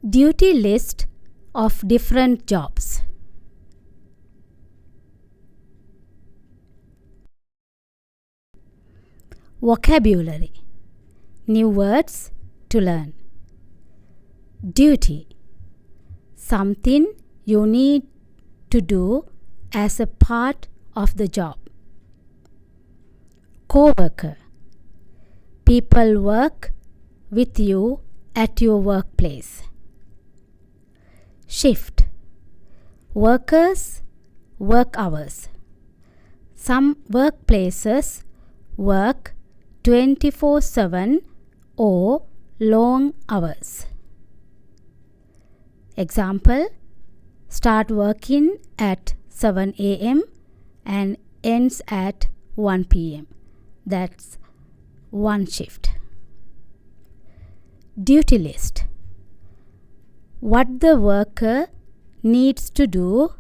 Duty list of different jobs. Vocabulary. New words to learn. Duty. Something you need to do as a part of the job. Co-worker. People work with you at your workplace. Shift. Workers' work hours. Some workplaces work 24/7 or long hours. Example, start working at 7 a.m. and ends at 1 p.m. That's one shift. Duty list. What the worker needs to do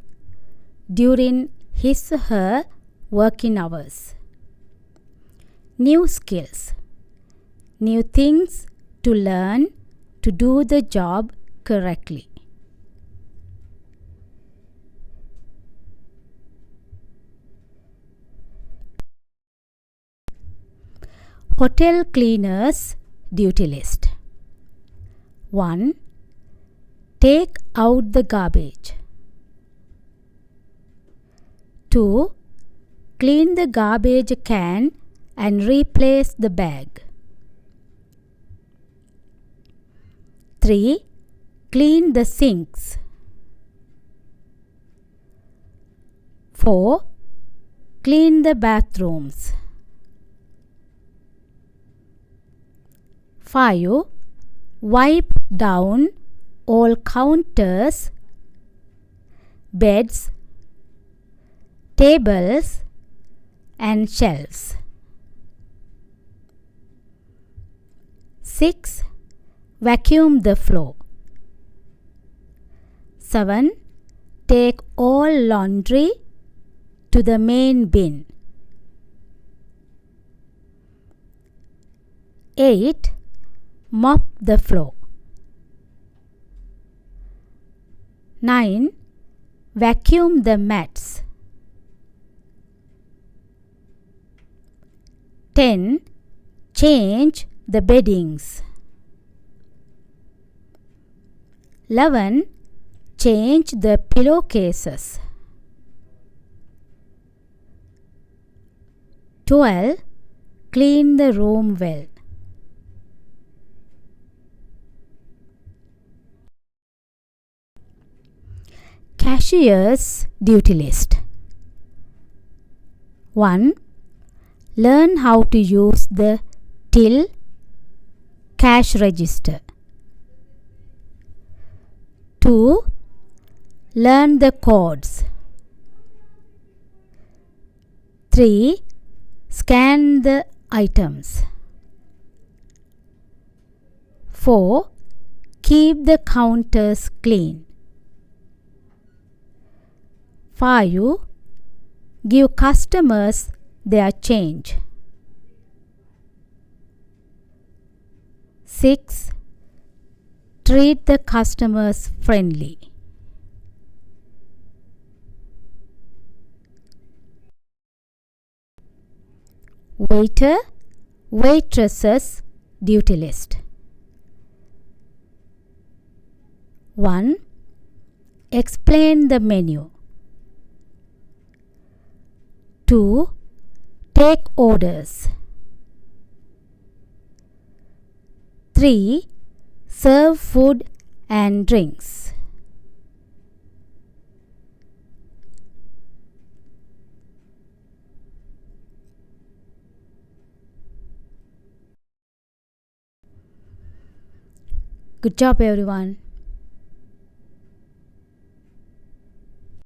during his or her working hours. New skills. New things to learn to do the job correctly. Hotel cleaners duty list. 1. Take out the garbage. 2. Clean the garbage can and replace the bag. 3. Clean the sinks. 4. Clean the bathrooms. 5. Wipe down all counters, beds, tables, and shelves. 6. Vacuum the floor. 7. Take all laundry to the main bin. 8. Mop the floor. 9. Vacuum the mats. 10. Change the beddings. 11. Change the pillowcases. 12. Clean the room well. Cashier's duty list. 1. Learn how to use the till cash register. 2. Learn the codes. 3. Scan the items. 4. Keep the counters clean. 5. Give customers their change. 6. Treat the customers friendly. Waiter, waitress's duty list. 1. Explain the menu. 2. Take orders. 3. Serve food and drinks. Good job, everyone.